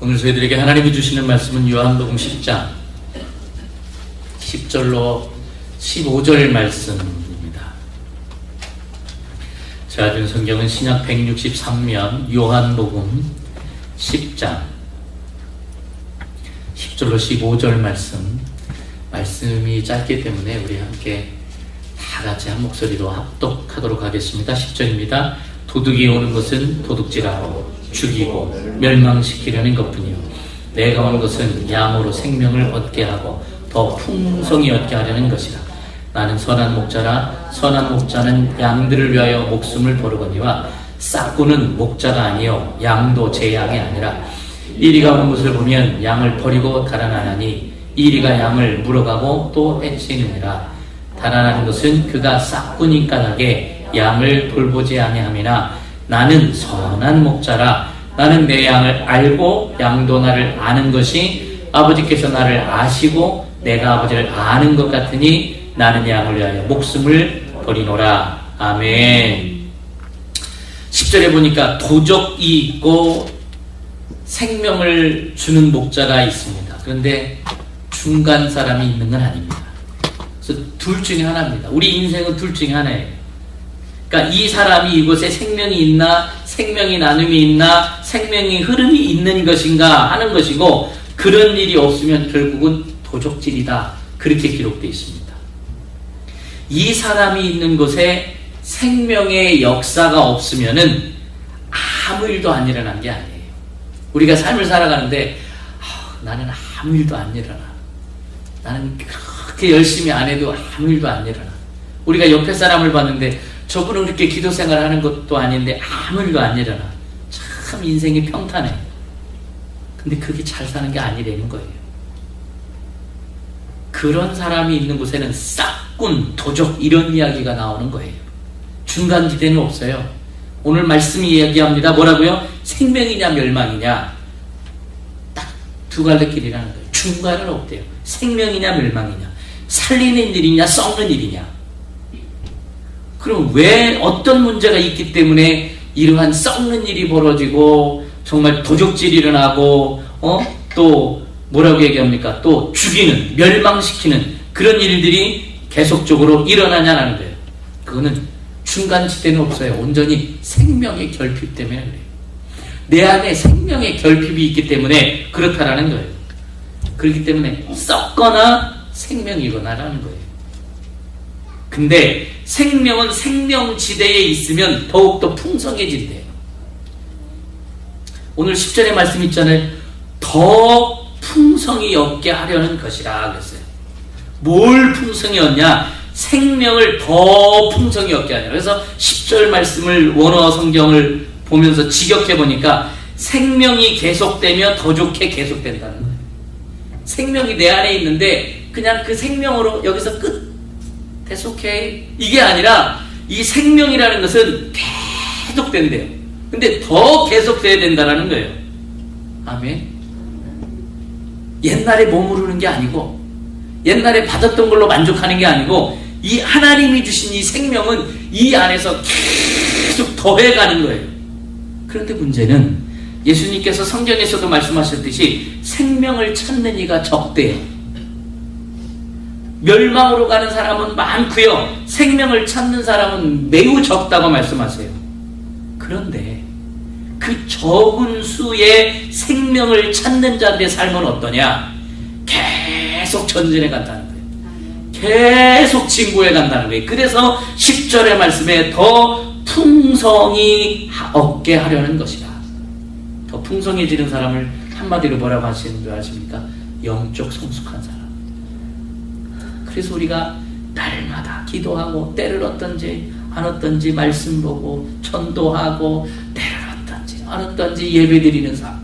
오늘 저희들에게 하나님이 주시는 말씀은 요한복음 10장 10절로 15절 말씀입니다. 제가 준 성경은 신약 163면 요한복음 10장 10절로 15절 말씀이 짧기 때문에 우리 함께 다 같이 한 목소리로 합독하도록 하겠습니다. 10절입니다. 도둑이 오는 것은 도둑질하고 죽이고 멸망시키려는 것뿐이요 내가 온 것은 양으로 생명을 얻게 하고 더 풍성히 얻게 하려는 것이라. 나는 선한 목자라. 선한 목자는 양들을 위하여 목숨을 버리거니와 싹구는 목자가 아니요 양도 제 양이 아니라. 이리가 오는 것을 보면 양을 버리고 달아나니 이리가 양을 물어가고 또 해치느니라. 달아나는 것은 그가 싹구니 까닭에 양을 돌보지 아니함이나 나는 선한 목자라. 나는 내 양을 알고 양도 나를 아는 것이 아버지께서 나를 아시고 내가 아버지를 아는 것 같으니 나는 양을 위하여 목숨을 버리노라. 아멘. 10절에 보니까 도적이 있고 생명을 주는 목자가 있습니다. 그런데 중간 사람이 있는 건 아닙니다. 그래서 둘 중에 하나입니다. 우리 인생은 둘 중에 하나예요. 그러니까 이 사람이 이곳에 생명이 있나, 생명이 나눔이 있나, 생명이 흐름이 있는 것인가 하는 것이고, 그런 일이 없으면 결국은 도적질이다. 그렇게 기록되어 있습니다. 이 사람이 있는 곳에 생명의 역사가 없으면은 아무 일도 안 일어난 게 아니에요. 우리가 삶을 살아가는데 나는 아무 일도 안 일어나. 나는 그렇게 열심히 안 해도 아무 일도 안 일어나. 우리가 옆에 사람을 봤는데 저분은 그렇게 기도 생활하는 것도 아닌데 아무 일도 안 일어나. 참 인생이 평탄해. 근데 그게 잘 사는 게 아니라는 거예요. 그런 사람이 있는 곳에는 싹군, 도적 이런 이야기가 나오는 거예요. 중간지대는 없어요. 오늘 말씀이 이야기합니다. 뭐라고요? 생명이냐 멸망이냐. 딱 두 갈래 길이라는 거예요. 중간은 없대요. 생명이냐 멸망이냐. 살리는 일이냐 썩는 일이냐. 그럼 왜 어떤 문제가 있기 때문에 이러한 썩는 일이 벌어지고 정말 도적질이 일어나고 또 뭐라고 얘기합니까? 또 죽이는, 멸망시키는 그런 일들이 계속적으로 일어나냐는 거예요. 그거는 중간지대는 없어요. 온전히 생명의 결핍 때문에 그래요. 내 안에 생명의 결핍이 있기 때문에 그렇다라는 거예요. 그렇기 때문에 썩거나 생명이거나라는 거예요. 근데 생명은 생명지대에 있으면 더욱더 풍성해진대요. 오늘 10절의 말씀 있잖아요. 더 풍성히 얻게 하려는 것이라 그랬어요. 뭘 풍성히 얻냐? 생명을 더 풍성히 얻게 하냐. 그래서 10절 말씀을 원어 성경을 보면서 직역해 보니까 생명이 계속되며 더 좋게 계속된다는 거예요. 생명이 내 안에 있는데 그냥 그 생명으로 여기서 끝. That's okay. 이게 아니라 이 생명이라는 것은 계속된대요. 근데 더 계속돼야 된다는 거예요. 아멘. 옛날에 머무르는 게 아니고 옛날에 받았던 걸로 만족하는 게 아니고 이 하나님이 주신 이 생명은 이 안에서 계속 더해가는 거예요. 그런데 문제는 예수님께서 성경에서도 말씀하셨듯이 생명을 찾는 이가 적대요. 멸망으로 가는 사람은 많고요. 생명을 찾는 사람은 매우 적다고 말씀하세요. 그런데 그 적은 수의 생명을 찾는 자들의 삶은 어떠냐? 계속 전진해 간다는 거예요. 계속 진보해 간다는 거예요. 그래서 10절의 말씀에 더 풍성히 얻게 하려는 것이다. 더 풍성해지는 사람을 한마디로 뭐라고 하시는 줄 아십니까? 영적 성숙한 사람. 그래서 우리가 날마다 기도하고 때를 어떤지 안 어떤지 말씀 보고 전도하고 때를 어떤지 안 어떤지 예배드리는 사람.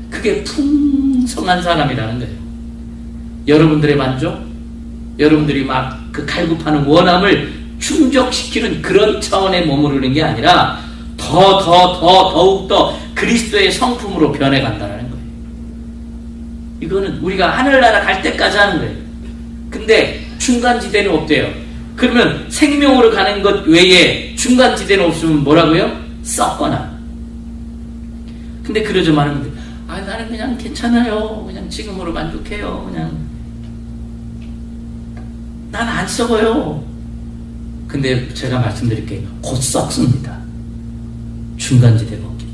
그게 풍성한 사람이라는 거예요. 여러분들의 만족? 여러분들이 막 그 갈급하는 원함을 충족시키는 그런 차원에 머무르는 게 아니라 더욱더 그리스도의 성품으로 변해간다는 거예요. 이거는 우리가 하늘나라 갈 때까지 하는 거예요. 근데 중간지대는 없대요. 그러면 생명으로 가는 것 외에 중간지대는 없으면 뭐라고요? 썩거나. 근데 그러죠 많은 분들 나는 그냥 괜찮아요. 그냥 지금으로 만족해요. 그냥 난 안 썩어요. 근데 제가 말씀드릴게요. 곧 썩습니다. 중간지대가 없기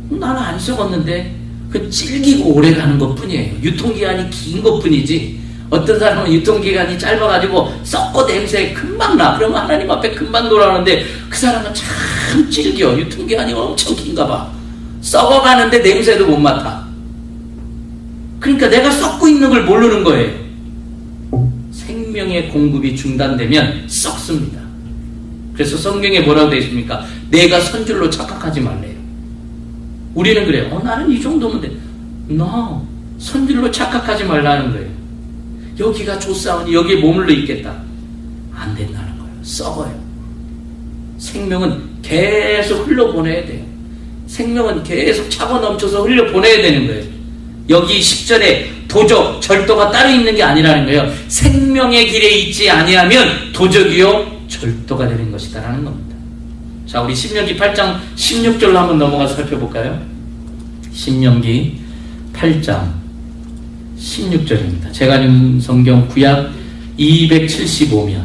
때문에. 나는 안 썩었는데 그 질기고 오래 가는 것 뿐이에요. 유통기한이 긴 것 뿐이지. 어떤 사람은 유통기간이 짧아가지고 썩고 냄새 금방 나. 그러면 하나님 앞에 금방 돌아오는데 그 사람은 참 질겨. 유통기한이 엄청 긴가 봐. 썩어가는데 냄새도 못 맡아. 그러니까 내가 썩고 있는 걸 모르는 거예요. 생명의 공급이 중단되면 썩습니다. 그래서 성경에 뭐라고 되어 있습니까? 내가 선줄로 착각하지 말래요. 우리는 그래요. 나는 이 정도면 돼. No. 선줄로 착각하지 말라는 거예요. 여기가 좋사오니 여기에 머물러 있겠다. 안 된다는 거예요. 썩어요. 생명은 계속 흘러보내야 돼요. 생명은 계속 차고 넘쳐서 흘려보내야 되는 거예요. 여기 10절에 도적, 절도가 따로 있는 게 아니라는 거예요. 생명의 길에 있지 아니하면 도적이요 절도가 되는 것이다라는 겁니다. 자, 우리 신명기 8장 16절로 한번 넘어가서 살펴볼까요? 신명기 8장 16절입니다. 제가 읽은 성경 구약 275면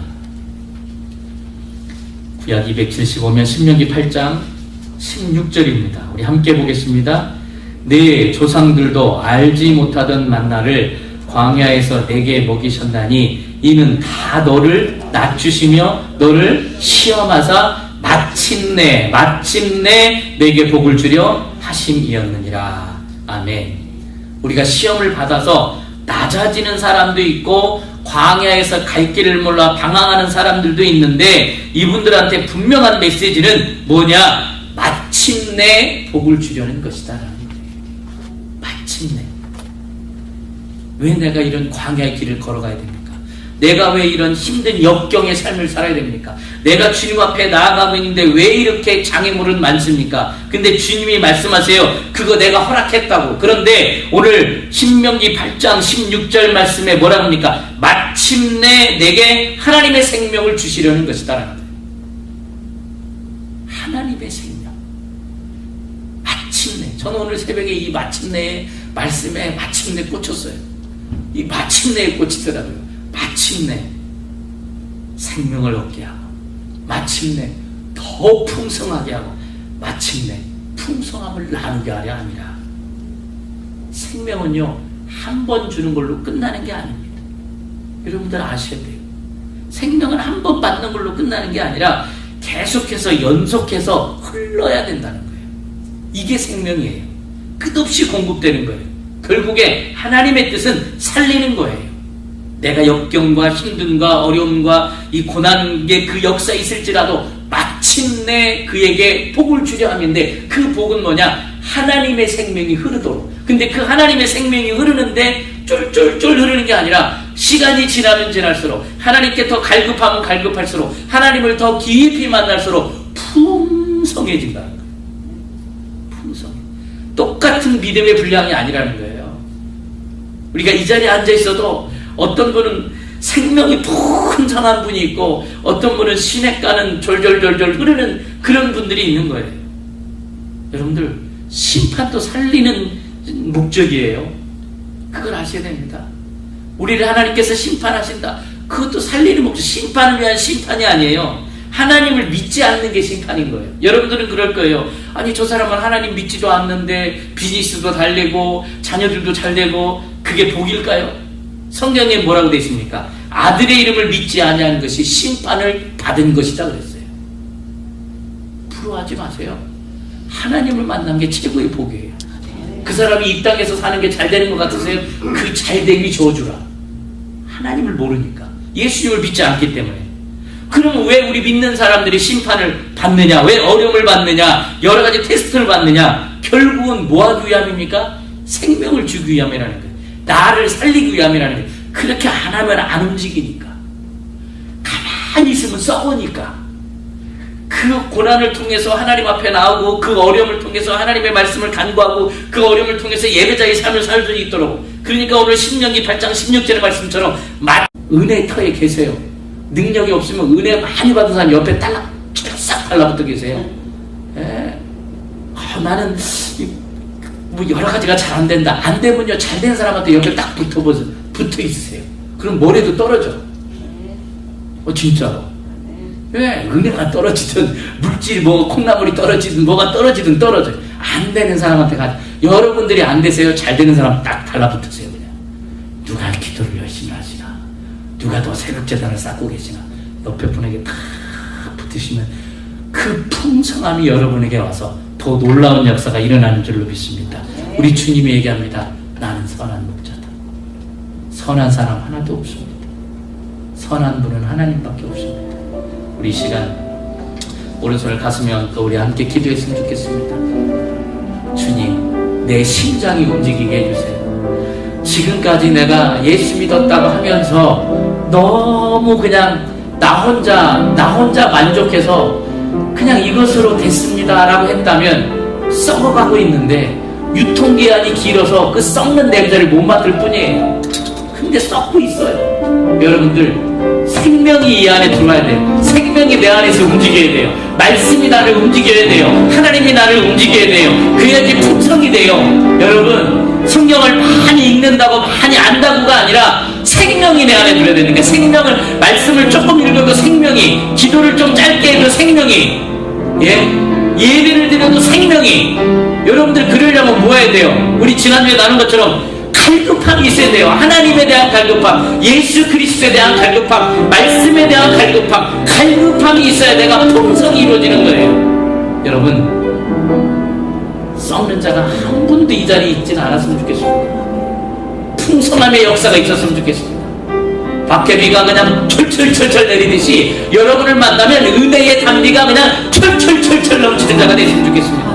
신명기 8장 16절입니다. 우리 함께 보겠습니다. 네 조상들도 알지 못하던 만나를 광야에서 내게 먹이셨나니 이는 다 너를 낮추시며 너를 시험하사 마침내 내게 복을 주려 하심이었느니라. 아멘. 우리가 시험을 받아서 낮아지는 사람도 있고 광야에서 갈 길을 몰라 방황하는 사람들도 있는데 이분들한테 분명한 메시지는 뭐냐? 마침내 복을 주려는 것이다 라는 거예요. 마침내. 왜 내가 이런 광야의 길을 걸어가야 됩니까? 내가 왜 이런 힘든 역경의 삶을 살아야 됩니까? 내가 주님 앞에 나아가고 있는데 왜 이렇게 장애물은 많습니까? 근데 주님이 말씀하세요. 그거 내가 허락했다고. 그런데 오늘 신명기 8장 16절 말씀에 뭐라 합니까? 마침내 내게 하나님의 생명을 주시려는 것이다 라는 거예요. 하나님의 생명. 마침내. 저는 오늘 새벽에 이 마침내 말씀에 마침내 꽂혔어요. 이 마침내에 꽂히더라고요. 마침내 생명을 얻게 하고 마침내 더 풍성하게 하고 마침내 풍성함을 나누게 하려 함이라. 생명은요 한 번 주는 걸로 끝나는 게 아닙니다. 여러분들 아셔야 돼요. 생명은 한 번 받는 걸로 끝나는 게 아니라 계속해서 연속해서 흘러야 된다는 거예요. 이게 생명이에요. 끝없이 공급되는 거예요. 결국에 하나님의 뜻은 살리는 거예요. 내가 역경과 힘듦과 어려움과 이 고난의 그 역사에 있을지라도 마침내 그에게 복을 주려 하는데 그 복은 뭐냐? 하나님의 생명이 흐르도록. 근데 그 하나님의 생명이 흐르는데 쫄쫄쫄 흐르는 게 아니라 시간이 지나면 지날수록 하나님께 더 갈급하면 갈급할수록 하나님을 더 깊이 만날수록 풍성해진다는 거예요. 풍성해. 똑같은 믿음의 분량이 아니라는 거예요. 우리가 이 자리에 앉아 있어도 어떤 분은 생명이 풍성한 분이 있고 어떤 분은 시냇가는 졸졸졸졸 흐르는 그런 분들이 있는 거예요. 여러분들 심판도 살리는 목적이에요. 그걸 아셔야 됩니다. 우리를 하나님께서 심판하신다. 그것도 살리는 목적. 심판을 위한 심판이 아니에요. 하나님을 믿지 않는 게 심판인 거예요. 여러분들은 그럴 거예요. 아니 저 사람은 하나님 믿지도 않는데 비즈니스도 잘 되고 자녀들도 잘 되고 그게 복일까요? 성경에 뭐라고 되어 있습니까? 아들의 이름을 믿지 아니하는 것이 심판을 받은 것이다 그랬어요. 부러워하지 마세요. 하나님을 만난 게 최고의 복이에요. 그 사람이 이 땅에서 사는 게 잘 되는 것 같으세요? 그 잘됨이 저주라. 하나님을 모르니까. 예수님을 믿지 않기 때문에. 그럼 왜 우리 믿는 사람들이 심판을 받느냐? 왜 어려움을 받느냐? 여러 가지 테스트를 받느냐? 결국은 뭐 하기 위함입니까? 생명을 주기 위함이라는 거예요. 나를 살리기 위함이라는 거예요. 그렇게 안 하면 안 움직이니까. 가만히 있으면 썩으니까. 그 고난을 통해서 하나님 앞에 나오고 그 어려움을 통해서 하나님의 말씀을 간구하고 그 어려움을 통해서 예배자의 삶을 살 수 있도록. 그러니까 오늘 신명기 8장 16절의 말씀처럼 은혜 터에 계세요. 능력이 없으면 은혜 많이 받은 사람 옆에 싹 달라붙어 계세요. 예. 나는 뭐 여러 가지가 잘 안 된다. 안 되면요, 잘 된 사람한테 옆에 딱 붙어 있으세요. 그럼 뭐래도 떨어져. 진짜로. 왜? 은혜가 떨어지든, 물질이 뭐, 콩나물이 떨어지든, 뭐가 떨어지든 떨어져요. 안 되는 사람한테 가죠. 여러분들이 안 되세요? 잘 되는 사람 딱 달라붙으세요, 그냥. 누가 기도를 열심히 하시나? 누가 더 새벽재단을 쌓고 계시나? 옆에 분에게 딱 붙으시면 그 풍성함이 여러분에게 와서 더 놀라운 역사가 일어나는 줄로 믿습니다. 우리 주님이 얘기합니다. 나는 선한 목자다. 선한 사람 하나도 없습니다. 선한 분은 하나님밖에 없습니다. 우리 이 시간 오른손을 가슴에 얹고 우리 함께 기도했으면 좋겠습니다. 주님, 내 심장이 움직이게 해주세요. 지금까지 내가 예수 믿었다고 하면서 너무 그냥 나 혼자 만족해서 그냥 이것으로 됐습니다 라고 했다면 썩어가고 있는데 유통기한이 길어서 그 썩는 냄새를 못 맡을 뿐이에요. 근데 썩고 있어요. 여러분들, 생명이 이 안에 들어와야 돼요. 생명이 내 안에서 움직여야 돼요. 말씀이 나를 움직여야 돼요. 하나님이 나를 움직여야 돼요. 그래야지 풍성이 돼요. 여러분, 성경을 많이 읽는다고 많이 안다고가 아니라 생명이 내 안에 들어야 되는 거예요. 생명을, 말씀을 조금 읽어도 생명이, 기도를 좀 짧게 해도 생명이, 예배를 드려도 생명이. 여러분들 그러려면 뭐 해야 돼요? 우리 지난주에 나눈 것처럼 갈급함이 있어야 돼요. 하나님에 대한 갈급함, 예수 그리스도에 대한 갈급함, 말씀에 대한 갈급함이 있어야 내가 풍성이 이루어지는 거예요. 여러분, 썩는 자가 한 분도 이 자리에 있지는 않았으면 좋겠습니다. 풍성함의 역사가 있었으면 좋겠습니다. 밖에 비가 그냥 철철철철 내리듯이 여러분을 만나면 은혜의 단비가 그냥 철철철철 넘치는 자가 됐으면 좋겠습니다.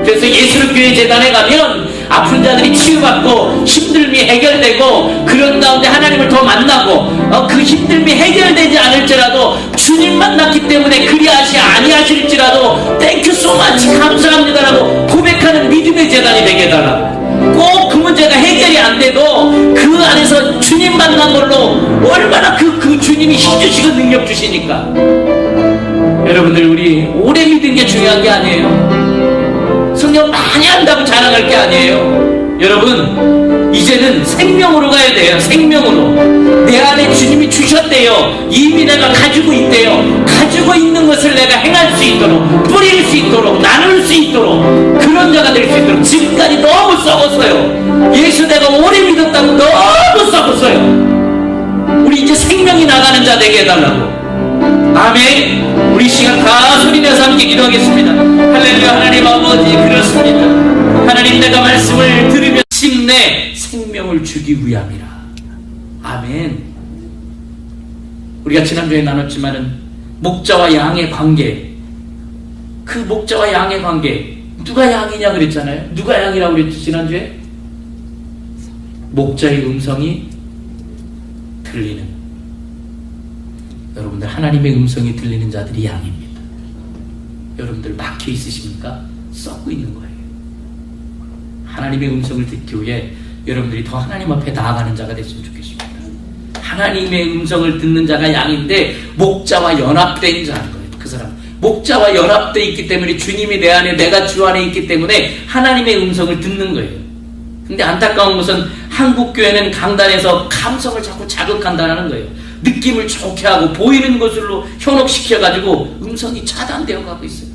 그래서 예술교회 재단에 가면 아픈 자들이 치유받고 힘듦이 해결되고 그런 가운데 하나님을 더 만나고 그 힘듦이 해결되지 않을지라도 주님 만났기 때문에 그리하시 아니하실지라도 땡큐 소마치 감사합니다라고 고백하는 믿음의 재단이 되게 해달라고. 꼭 그 문제가 해결이 안 돼도 그 안에서 주님 만난 걸로 얼마나 그 주님이 힘주시고 능력 주시니까. 여러분들, 우리 오래 믿은 게 중요한 게 아니에요. 성경 많이 한다고 자랑할 게 아니에요. 여러분, 이제는 생명으로 가야 돼요. 생명으로. 내 안에 주님이 주셨대요. 이미 내가 가지고 있대요. 가지고 있는 것을 내가 행할 수 있도록, 뿌릴 수 있도록, 나눌 수 있도록, 그런 자가 될 수 있도록. 지금까지 너무 썩었어요. 예수 내가 오래 믿었다고 너무 썩었어요. 우리 이제 생명이 나가는 자 되게 해달라고. 아멘. 우리 시간 다 소리내서 함께 기도하겠습니다. 할렐루야. 하나님 아버지, 그렇습니다. 하나님, 내가 말씀을 들으며 심내 생명을 주기 위함이라. 아멘. 우리가 지난주에 나눴지만은 목자와 양의 관계, 그 목자와 양의 관계, 누가 양이냐 그랬잖아요. 누가 양이라고 그랬지 지난주에? 목자의 음성이 들리는, 여러분들, 하나님의 음성이 들리는 자들이 양입니다. 여러분들 막혀 있으십니까? 썩고 있는 거예요. 하나님의 음성을 듣기 위해 여러분들이 더 하나님 앞에 나아가는 자가 됐으면 좋겠습니다. 하나님의 음성을 듣는 자가 양인데 목자와 연합된 자인 거예요. 그 사람 목자와 연합되어 있기 때문에, 주님이 내 안에, 내가 주 안에 있기 때문에 하나님의 음성을 듣는 거예요. 근데 안타까운 것은 한국교회는 강단에서 감성을 자꾸 자극한다는 거예요. 느낌을 좋게 하고 보이는 것으로 현혹시켜가지고 음성이 차단되어 가고 있어요.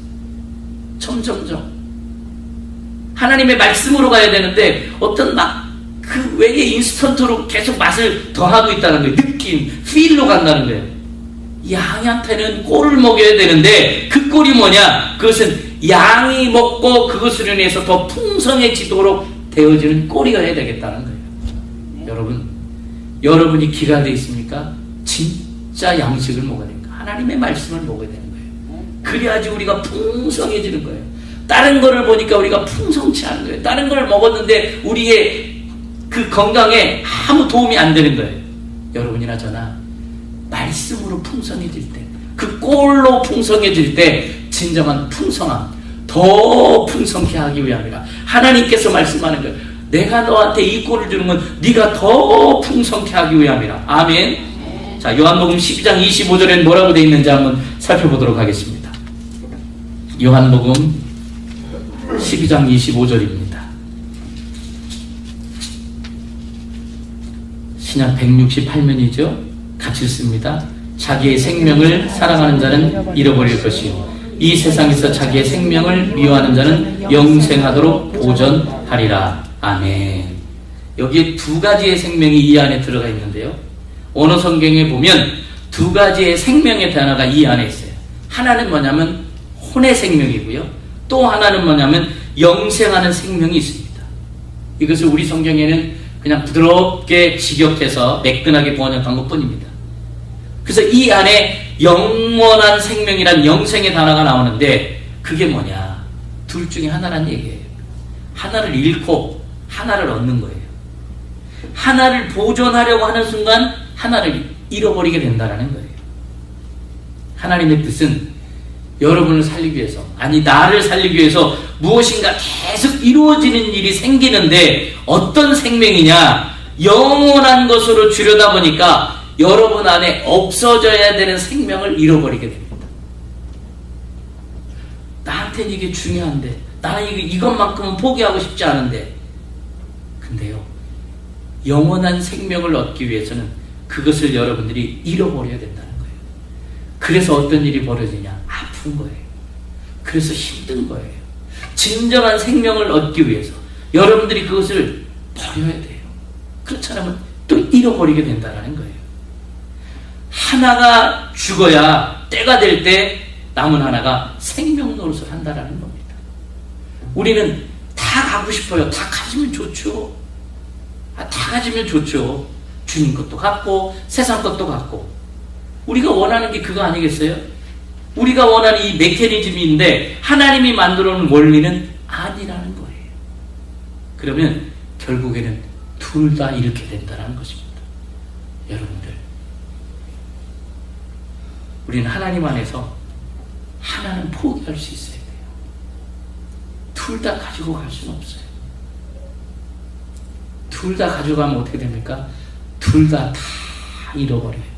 점점점 하나님의 말씀으로 가야 되는데 어떤 그 외의 인스턴트로 계속 맛을 더하고 있다는 거예요. 느낌, 필로 간다는 거예요. 양한테는 꼴을 먹여야 되는데 그 꼴이 뭐냐? 그것은 양이 먹고 그것으로 인해서 더 풍성해지도록 되어지는 꼴이 가야 되겠다는 거예요. 여러분, 여러분이 기가 돼 있습니까? 진짜 양식을 먹어야 됩니다. 하나님의 말씀을 먹어야 되는 거예요. 그래야지 우리가 풍성해지는 거예요. 다른 거를 보니까 우리가 풍성치 않은 거예요. 다른 걸 먹었는데 우리의 그 건강에 아무 도움이 안 되는 거예요. 여러분이나 저나 말씀으로 풍성해질 때, 그 꼴로 풍성해질 때 진정한 풍성함, 더 풍성케 하기 위함이라. 하나님께서 말씀하는 거예요. 내가 너한테 이 꼴을 주는 건 네가 더 풍성케 하기 위함이라. 아멘. 자, 요한복음 12장 25절에는 뭐라고 되어 있는지 한번 살펴보도록 하겠습니다. 요한복음 12장 25절입니다. 신약 168면이죠. 같이 읽습니다. 자기의 생명을 사랑하는 자는 잃어버릴 것이요 이 세상에서 자기의 생명을 미워하는 자는 영생하도록 보전하리라. 아멘. 여기에 두 가지의 생명이 이 안에 들어가 있는데요. 원어 성경에 보면 두 가지의 생명의 단어가 이 안에 있어요. 하나는 뭐냐면 혼의 생명이고요. 또 하나는 뭐냐면 영생하는 생명이 있습니다. 이것을 우리 성경에는 그냥 부드럽게 직역해서 매끈하게 번역한 것뿐입니다. 그래서 이 안에 영원한 생명이란 영생의 단어가 나오는데 그게 뭐냐? 둘 중에 하나란 얘기예요. 하나를 잃고 하나를 얻는 거예요. 하나를 보존하려고 하는 순간 하나를 잃어버리게 된다는 거예요. 하나님의 뜻은 여러분을 살리기 위해서, 아니 나를 살리기 위해서 무엇인가 계속 이루어지는 일이 생기는데 어떤 생명이냐? 영원한 것으로 주려다 보니까 여러분 안에 없어져야 되는 생명을 잃어버리게 됩니다. 나한테는 이게 중요한데, 나는 이것만큼은 포기하고 싶지 않은데, 근데요, 영원한 생명을 얻기 위해서는 그것을 여러분들이 잃어버려야 된다는 거예요. 그래서 어떤 일이 벌어지냐? 아픈 거예요. 그래서 힘든 거예요. 진정한 생명을 얻기 위해서 여러분들이 그것을 버려야 돼요. 그렇지 않으면 또 잃어버리게 된다는 거예요. 하나가 죽어야 때가 될 때 남은 하나가 생명 노릇을 한다는 겁니다. 우리는 다 가고 싶어요. 다 가지면 좋죠. 다 가지면 좋죠. 주님 것도 갖고 세상 것도 갖고. 우리가 원하는 게 그거 아니겠어요? 우리가 원하는 이 메커니즘인데 하나님이 만들어 놓은 원리는 아니라는 거예요. 그러면 결국에는 둘 다 이렇게 된다는 것입니다. 여러분들, 우리는 하나님 안에서 하나는 포기할 수 있어야 돼요. 둘 다 가지고 갈 수는 없어요. 둘 다 가져가면 어떻게 됩니까? 둘 다 잃어버려요.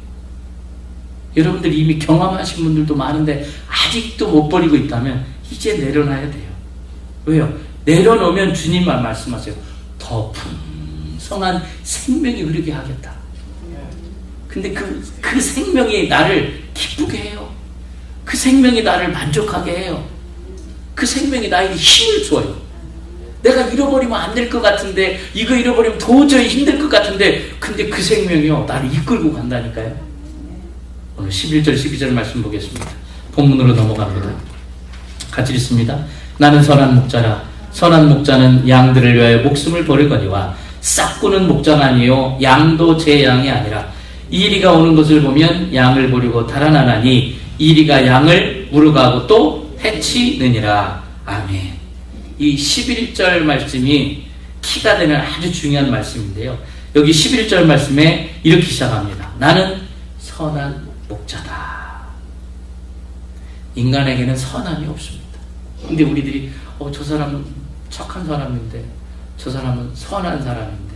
여러분들 이미 경험하신 분들도 많은데 아직도 못 버리고 있다면 이제 내려놔야 돼요. 왜요? 내려놓으면 주님만 말씀하세요. 더 풍성한 생명이 흐르게 하겠다. 근데 그 생명이 나를 기쁘게 해요. 그 생명이 나를 만족하게 해요. 그 생명이 나에게 힘을 줘요. 내가 잃어버리면 안 될 것 같은데, 이거 잃어버리면 도저히 힘들 것 같은데, 근데 그 생명이요, 나를 이끌고 간다니까요. 오늘 11절, 12절 말씀 보겠습니다. 본문으로 넘어갑니다. 같이 읽습니다. 나는 선한 목자라. 선한 목자는 양들을 위하여 목숨을 버리거니와 싹구는 목자가 아니요 양도 제 양이 아니라 이리가 오는 것을 보면 양을 버리고 달아나나니 이리가 양을 물어가고 또 해치느니라. 아멘. 이 11절 말씀이 키가 되는 아주 중요한 말씀인데요. 여기 11절 말씀에 이렇게 시작합니다. 나는 선한 목자다. 인간에게는 선함이 없습니다. 근데 우리들이 저 사람은 착한 사람인데, 저 사람은 선한 사람인데,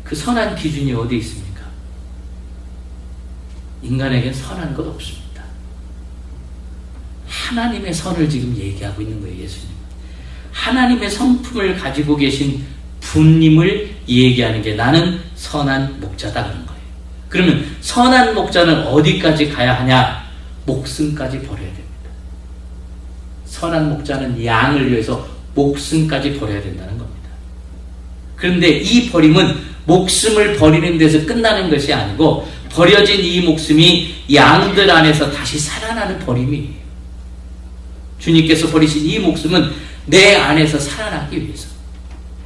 그 선한 기준이 어디 있습니까? 인간에게는 선한 것 없습니다. 하나님의 선을 지금 얘기하고 있는 거예요. 예수님 하나님의 성품을 가지고 계신 분님을 얘기하는 게 나는 선한 목자다 그런 거예요. 그러면 선한 목자는 어디까지 가야 하냐? 목숨까지 버려야 됩니다. 선한 목자는 양을 위해서 목숨까지 버려야 된다는 겁니다. 그런데 이 버림은 목숨을 버리는 데서 끝나는 것이 아니고 버려진 이 목숨이 양들 안에서 다시 살아나는 버림이에요. 주님께서 버리신 이 목숨은 내 안에서 살아나기 위해서.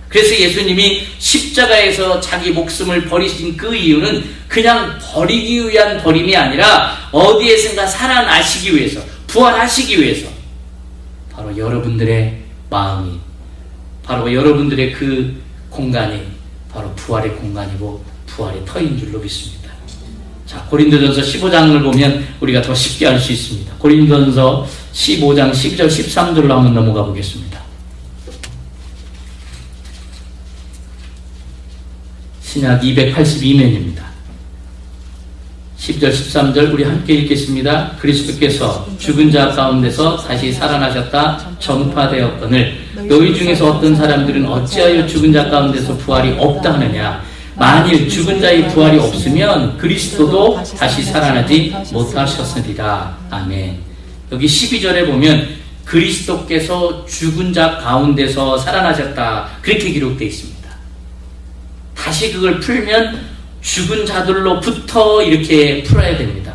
그래서 예수님이 십자가에서 자기 목숨을 버리신 그 이유는 그냥 버리기 위한 버림이 아니라 어디에선가 살아나시기 위해서, 부활하시기 위해서. 바로 여러분들의 마음이, 바로 여러분들의 그 공간이 바로 부활의 공간이고 부활의 터인 줄로 믿습니다. 자, 고린도전서 15장을 보면 우리가 더 쉽게 알 수 있습니다. 고린도전서 15장 12절 13절로 한번 넘어가 보겠습니다. 신약 282면입니다. 10절 13절 우리 함께 읽겠습니다. 그리스도께서 죽은 자 가운데서 다시 살아나셨다 전파되었거늘 너희 중에서 어떤 사람들은 어찌하여 죽은 자 가운데서 부활이 없다 하느냐. 만일 죽은 자의 부활이 없으면 그리스도도 다시 살아나지 못하셨으리라. 아멘. 여기 12절에 보면 그리스도께서 죽은 자 가운데서 살아나셨다 그렇게 기록되어 있습니다. 다시 그걸 풀면 죽은 자들로부터 이렇게 풀어야 됩니다.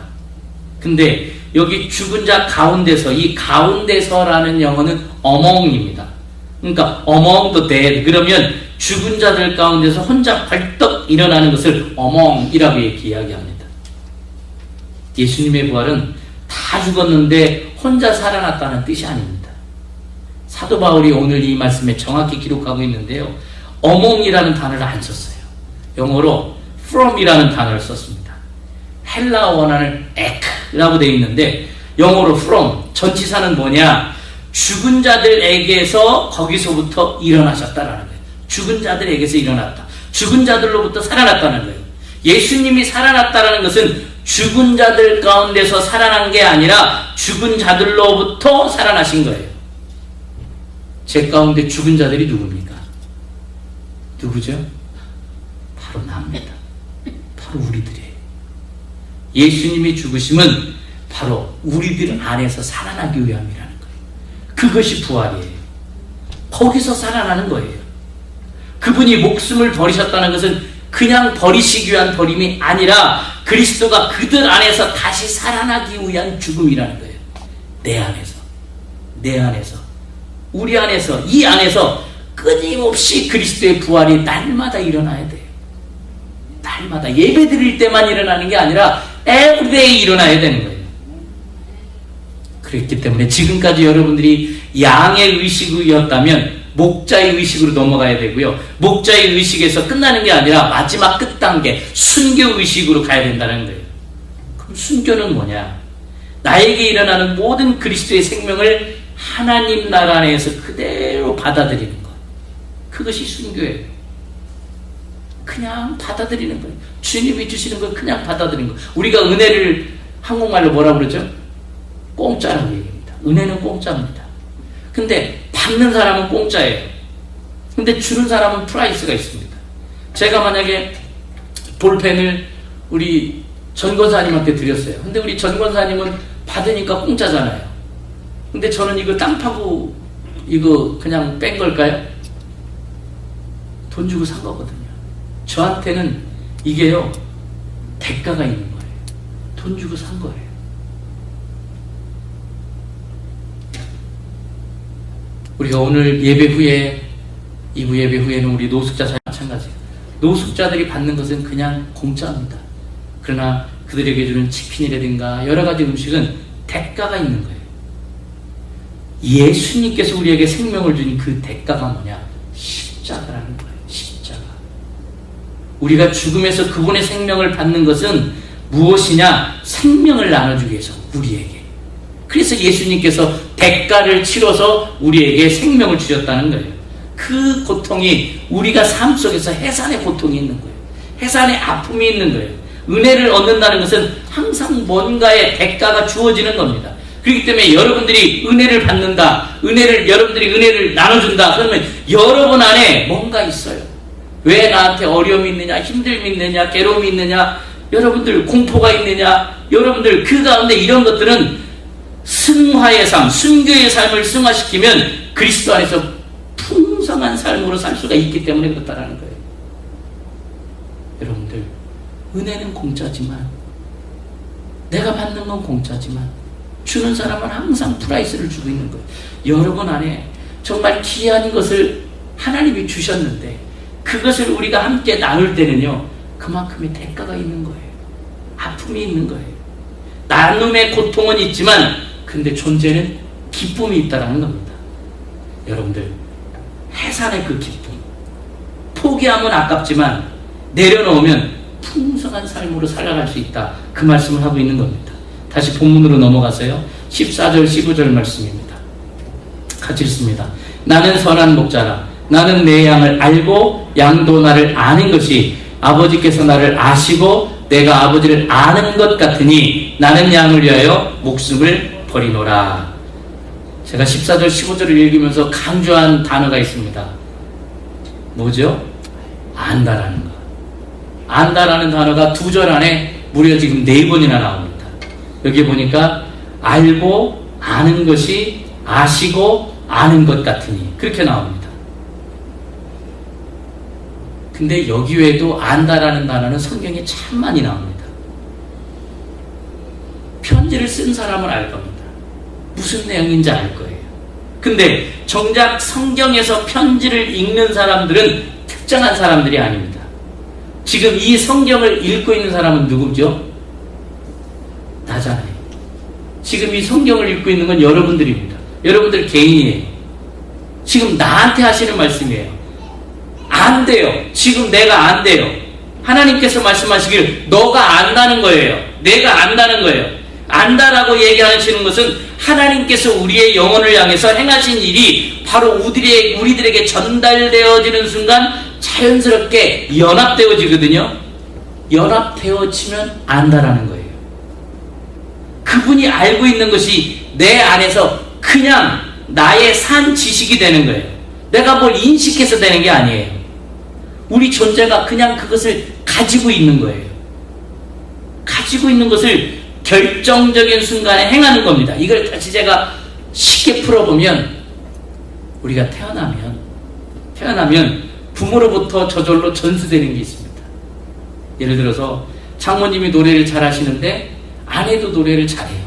근데 여기 죽은 자 가운데서, 이 가운데서라는 영어는 among입니다. 그러니까 among the dead, 그러면 죽은 자들 가운데서 혼자 벌떡 일어나는 것을 among이라고 이렇게 이야기합니다. 예수님의 부활은 다 죽었는데 혼자 살아났다는 뜻이 아닙니다. 사도 바울이 오늘 이 말씀에 정확히 기록하고 있는데요, among이라는 단어를 안 썼어요. 영어로 from이라는 단어를 썼습니다. 헬라어 원어는 ek라고 되어 있는데 영어로 from, 전치사는 뭐냐? 죽은 자들에게서 거기서부터 일어나셨다라는 거예요. 죽은 자들에게서 일어났다. 죽은 자들로부터 살아났다는 거예요. 예수님이 살아났다는 것은 죽은 자들 가운데서 살아난 게 아니라 죽은 자들로부터 살아나신 거예요. 제 가운데 죽은 자들이 누굽니까? 누구죠? 바로 나입니다. 바로 우리들이에요. 예수님이 죽으심은 바로 우리들 안에서 살아나기 위함이라는 거예요. 그것이 부활이에요. 거기서 살아나는 거예요. 그분이 목숨을 버리셨다는 것은 그냥 버리시기 위한 버림이 아니라 그리스도가 그들 안에서 다시 살아나기 위한 죽음이라는 거예요. 내 안에서, 내 안에서, 우리 안에서, 이 안에서 끊임없이 그리스도의 부활이 날마다 일어나야 돼요. 날마다 예배 드릴 때만 일어나는 게 아니라 everyday 일어나야 되는 거예요. 그랬기 때문에 지금까지 여러분들이 양의 의식이었다면 목자의 의식으로 넘어가야 되고요. 목자의 의식에서 끝나는 게 아니라 마지막 끝단계 순교 의식으로 가야 된다는 거예요. 그럼 순교는 뭐냐? 나에게 일어나는 모든 그리스도의 생명을 하나님 나라 안에서 그대로 받아들이는 것. 그것이 순교예요. 그냥 받아들이는 거예요. 주님이 주시는 걸 그냥 받아들이는 거예요. 우리가 은혜를 한국말로 뭐라 그러죠? 공짜라고 얘기합니다. 은혜는 공짜입니다. 근데 받는 사람은 공짜예요. 근데 주는 사람은 프라이스가 있습니다. 제가 만약에 볼펜을 우리 전 권사님한테 드렸어요. 근데 우리 전 권사님은 받으니까 공짜잖아요. 근데 저는 이거 땅 파고 이거 그냥 뺀 걸까요? 돈 주고 산 거거든요. 저한테는 이게요, 대가가 있는 거예요. 돈 주고 산 거예요. 우리가 오늘 예배 후에, 2부 예배 후에는 우리 노숙자 마찬가지예요. 노숙자들이 받는 것은 그냥 공짜입니다. 그러나 그들에게 주는 치킨이라든가 여러 가지 음식은 대가가 있는 거예요. 예수님께서 우리에게 생명을 준 그 대가가 뭐냐? 십자가라는 거예요. 십자가. 우리가 죽음에서 그분의 생명을 받는 것은 무엇이냐? 생명을 나눠주기 위해서 우리에게. 그래서 예수님께서 대가를 치러서 우리에게 생명을 주셨다는 거예요. 그 고통이 우리가 삶 속에서 해산의 고통이 있는 거예요. 해산의 아픔이 있는 거예요. 은혜를 얻는다는 것은 항상 뭔가의 대가가 주어지는 겁니다. 그렇기 때문에 여러분들이 은혜를 받는다, 여러분들이 은혜를 나눠준다, 그러면 여러분 안에 뭔가 있어요. 왜 나한테 어려움이 있느냐, 힘듦이 있느냐, 괴로움이 있느냐, 여러분들 공포가 있느냐, 여러분들 그 가운데 이런 것들은 승화의 삶, 순교의 삶을 승화시키면 그리스도 안에서 풍성한 삶으로 살 수가 있기 때문에 그렇다라는 거예요. 여러분들, 은혜는 공짜지만, 내가 받는 건 공짜지만 주는 사람은 항상 프라이스를 주고 있는 거예요. 여러분 안에 정말 귀한 것을 하나님이 주셨는데 그것을 우리가 함께 나눌 때는요, 그만큼의 대가가 있는 거예요. 아픔이 있는 거예요. 나눔의 고통은 있지만 근데 존재는 기쁨이 있다는 겁니다. 여러분들, 해산의 그 기쁨, 포기하면 아깝지만 내려놓으면 풍성한 삶으로 살아갈 수 있다, 그 말씀을 하고 있는 겁니다. 다시 본문으로 넘어가서요, 14절 15절 말씀입니다. 같이 읽습니다. 나는 선한 목자라. 나는 내 양을 알고 양도 나를 아는 것이 아버지께서 나를 아시고 내가 아버지를 아는 것 같으니 나는 양을 위하여 목숨을 버리노라. 제가 14절 15절을 읽으면서 강조한 단어가 있습니다. 뭐죠? 안다라는 거. 안다라는 단어가 2절 안에 무려 지금 4번이나 나옵니다. 여기 보니까 알고 아는 것이 아시고 아는 것 같으니 그렇게 나옵니다. 근데 여기 외에도 안다라는 단어는 성경에 참 많이 나옵니다. 편지를 쓴 사람은 알 겁니다. 무슨 내용인지 알 거예요. 근데 정작 성경에서 편지를 읽는 사람들은 특정한 사람들이 아닙니다. 지금 이 성경을 읽고 있는 사람은 누구죠? 나잖아요. 지금 이 성경을 읽고 있는 건 여러분들입니다. 여러분들 개인이에요. 지금 나한테 하시는 말씀이에요. 안 돼요. 지금 내가 안 돼요. 하나님께서 말씀하시길 너가 안다는 거예요. 내가 안다는 거예요. 안다라고 얘기하시는 것은 하나님께서 우리의 영혼을 향해서 행하신 일이 바로 우리들에게 전달되어지는 순간 자연스럽게 연합되어지거든요. 연합되어지면 안다라는 거예요. 그분이 알고 있는 것이 내 안에서 그냥 나의 산 지식이 되는 거예요. 내가 뭘 인식해서 되는 게 아니에요. 우리 존재가 그냥 그것을 가지고 있는 거예요. 가지고 있는 것을 결정적인 순간에 행하는 겁니다. 이걸 다시 제가 쉽게 풀어보면 우리가 태어나면 부모로부터 저절로 전수되는 게 있습니다. 예를 들어서 장모님이 노래를 잘하시는데 아내도 노래를 잘해요.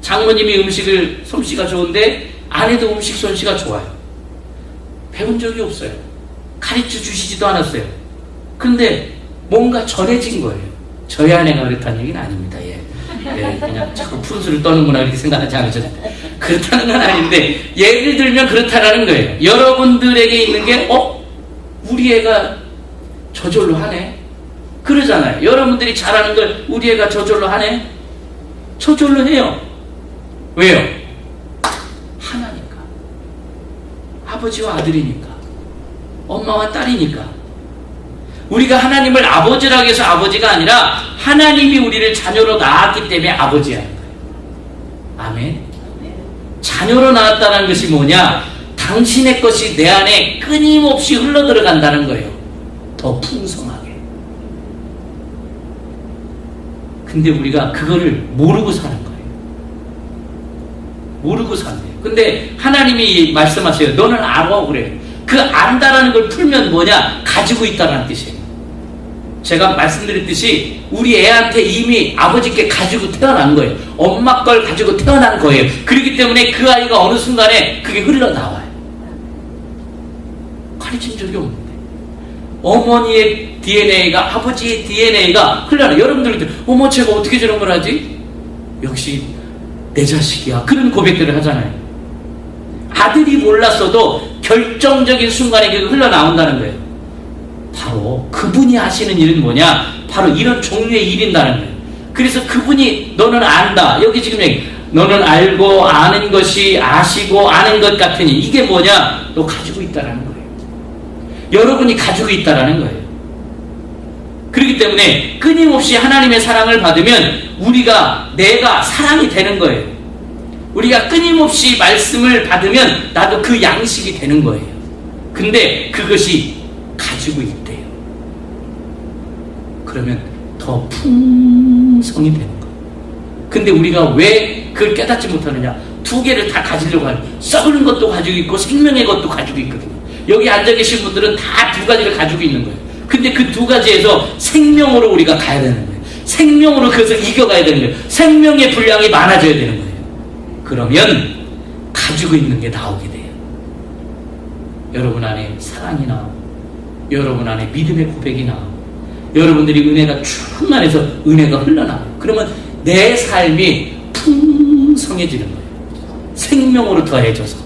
장모님이 음식을 솜씨가 좋은데 아내도 음식 솜씨가 좋아요. 배운 적이 없어요. 가르쳐 주시지도 않았어요. 근데 뭔가 전해진 거예요. 저희 아내가 그렇다는 얘기는 아닙니다. 그냥 자꾸 푼수를 떠는구나 이렇게 생각하지 않으셔도 그렇다는 건 아닌데 예를 들면 그렇다라는 거예요. 여러분들에게 있는 게 우리 애가 저절로 하네 그러잖아요. 여러분들이 잘하는 걸 우리 애가 저절로 하네 저절로 해요. 왜요? 하나니까, 아버지와 아들이니까, 엄마와 딸이니까. 우리가 하나님을 아버지라고 해서 아버지가 아니라 하나님이 우리를 자녀로 낳았기 때문에 아버지라는 거예요. 아멘. 자녀로 낳았다는 것이 뭐냐? 당신의 것이 내 안에 끊임없이 흘러들어간다는 거예요. 더 풍성하게. 근데 우리가 그거를 모르고 사는 거예요. 모르고 산대요. 근데 하나님이 말씀하세요. 너는 알아 그래요. 그 안다라는 걸 풀면 뭐냐? 가지고 있다라는 뜻이에요. 제가 말씀드렸듯이 우리 애한테 이미 아버지께 가지고 태어난 거예요. 엄마 걸 가지고 태어난 거예요. 그렇기 때문에 그 아이가 어느 순간에 그게 흘러나와요. 가르친 적이 없는데 어머니의 DNA가 아버지의 DNA가 흘러나와요. 여러분들도 어머 제가 어떻게 저런 걸 하지? 역시 내 자식이야. 그런 고백들을 하잖아요. 아들이 몰랐어도 결정적인 순간에 그게 흘러나온다는 거예요. 바로 그분이 하시는 일은 뭐냐? 바로 이런 종류의 일인다는 거예요. 그래서 그분이 너는 안다. 여기 지금 얘기 너는 알고 아는 것이 아시고 아는 것 같으니 이게 뭐냐? 너 가지고 있다라는 거예요. 여러분이 가지고 있다라는 거예요. 그렇기 때문에 끊임없이 하나님의 사랑을 받으면 내가 사랑이 되는 거예요. 우리가 끊임없이 말씀을 받으면 나도 그 양식이 되는 거예요. 근데 그것이 가지고 있대요. 그러면 더 풍성이 되는 거예요. 근데 우리가 왜 그걸 깨닫지 못하느냐? 두 개를 다 가지려고 하는 거예요. 썩는 것도 가지고 있고 생명의 것도 가지고 있거든요. 여기 앉아 계신 분들은 다 두 가지를 가지고 있는 거예요. 근데 그 두 가지에서 생명으로 우리가 가야 되는 거예요. 생명으로 그것을 이겨가야 되는 거예요. 생명의 분량이 많아져야 되는 거예요. 그러면 가지고 있는 게 나오게 돼요. 여러분 안에 사랑이 나오고 여러분 안에 믿음의 고백이 나오고 여러분들이 은혜가 충만해서 은혜가 흘러나와요. 그러면 내 삶이 풍성해지는 거예요. 생명으로 더해져서.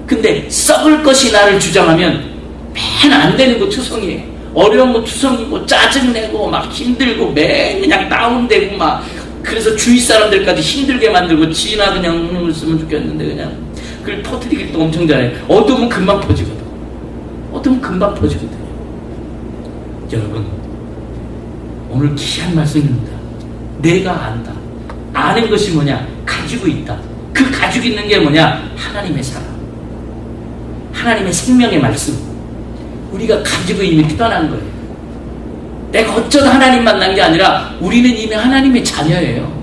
근데 썩을 것이 나를 주장하면 맨 안 되는 거 투성이에요. 어려운 거 투성이고 짜증내고 막 힘들고 맨 그냥 다운되고 막 그래서 주위 사람들까지 힘들게 만들고 지나 그냥 쓰면 좋겠는데 그냥 그걸 터뜨리기 또 엄청 잘해. 어둠은 금방 퍼지거든. 어둠은 금방 퍼지거든요. 여러분 오늘 귀한 말씀입니다. 내가 안다. 아는 것이 뭐냐? 가지고 있다. 그 가지고 있는 게 뭐냐? 하나님의 사랑, 하나님의 생명의 말씀. 우리가 가지고 이미 태어난 거예요. 내가 어쩌다 하나님 만난 게 아니라 우리는 이미 하나님의 자녀예요.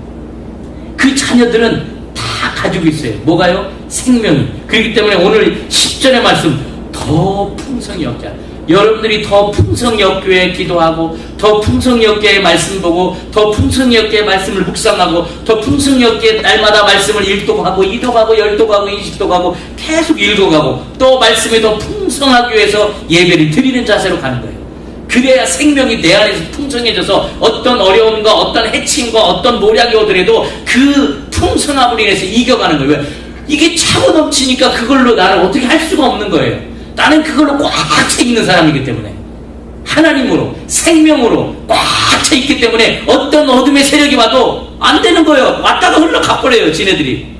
그 자녀들은 다 가지고 있어요. 뭐가요? 생명이. 그렇기 때문에 오늘 10절의 말씀 더 풍성히 얻게 하라. 여러분들이 더 풍성히 얻기에 기도하고, 더 풍성히 얻기에 말씀 보고, 더 풍성히 얻기에 말씀을 묵상하고, 더 풍성히 얻기에 날마다 말씀을 1독하고 2독하고 10독하고 20독하고 계속 읽어가고, 또 말씀이 더 풍성하기 위해서 예배를 드리는 자세로 가는 거예요. 그래야 생명이 내 안에서 풍성해져서 어떤 어려움과 어떤 해침과 어떤 노력이 오더라도 그 풍성함을 인해서 이겨가는 거예요. 왜? 이게 차고 넘치니까 그걸로 나를 어떻게 할 수가 없는 거예요. 나는 그걸로 꽉 차 있는 사람이기 때문에, 하나님으로 생명으로 꽉 차 있기 때문에 어떤 어둠의 세력이 와도 안 되는 거예요. 왔다가 흘러가버려요. 지네들이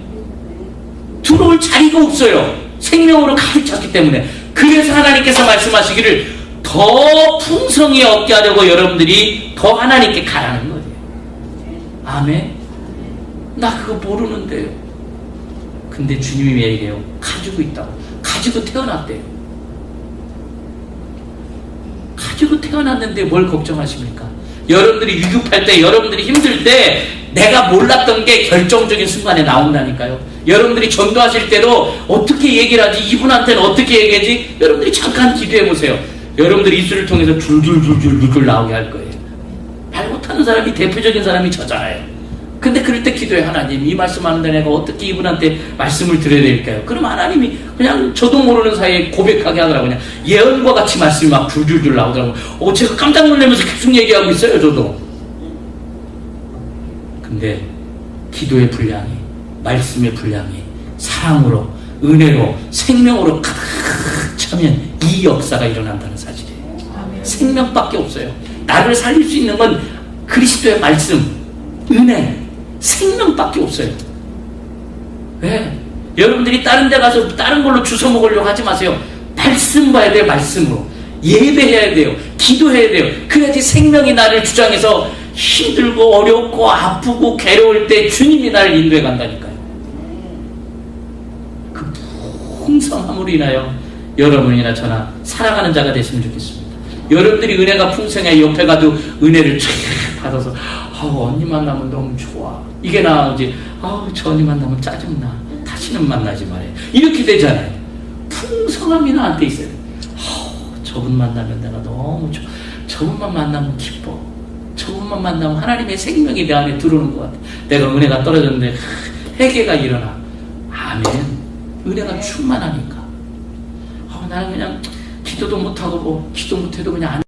들어올 자리가 없어요. 생명으로 가득 찼기 때문에. 그래서 하나님께서 말씀하시기를 더 풍성히 얻게 하려고 여러분들이 더 하나님께 가라는 거예요. 아멘. 나 그거 모르는데요. 근데 주님이 왜 이래요? 가지고 있다고. 가지고 태어났대요. 가지고 태어났는데 뭘 걱정하십니까? 여러분들이 위급할 때, 여러분들이 힘들 때 내가 몰랐던 게 결정적인 순간에 나온다니까요. 여러분들이 전도하실 때도 어떻게 얘기를 하지? 이분한테는 어떻게 얘기하지? 여러분들이 잠깐 기도해 보세요. 여러분들이 입술을 통해서 줄줄줄줄줄 나오게 할 거예요. 말 못하는 사람이, 대표적인 사람이 저잖아요. 근데 그럴 때 기도해. 하나님, 이 말씀하는데 내가 어떻게 이분한테 말씀을 드려야 될까요? 그럼 하나님이 그냥 저도 모르는 사이에 고백하게 하더라고요. 그냥 예언과 같이 말씀이 막 줄줄줄 나오더라고요. 제가 깜짝 놀라면서 계속 얘기하고 있어요. 저도. 근데 기도의 분량이, 말씀의 분량이 사랑으로, 은혜로, 생명으로 가득 차면 이 역사가 일어난다는 사실이에요. 생명밖에 없어요. 나를 살릴 수 있는 건 그리스도의 말씀, 은혜, 생명밖에 없어요. 왜? 여러분들이 다른 데 가서 다른 걸로 주워 먹으려고 하지 마세요. 말씀 봐야 돼요. 말씀으로 예배해야 돼요. 기도해야 돼요. 그래야지 생명이 나를 주장해서 힘들고 어렵고 아프고 괴로울 때 주님이 나를 인도해 간다니까요. 그 풍성함으로 인하여 여러분이나 저나 살아가는 자가 됐으면 좋겠습니다. 여러분들이 은혜가 풍성해 옆에 가도 은혜를 쫙 받아서 언니 만나면 너무 좋아. 이게 나오지. 저 언니 만나면 짜증나. 다시는 만나지 말아요. 이렇게 되잖아요. 풍성함이 나한테 있어요. 저분 만나면 내가 너무 좋아. 저분만 만나면 기뻐. 저분만 만나면 하나님의 생명이 내 안에 들어오는 것 같아. 내가 은혜가 떨어졌는데 회개가 일어나. 아멘. 은혜가 충만하니까. 나는 그냥 기도도 못하고 기도 못해도 그냥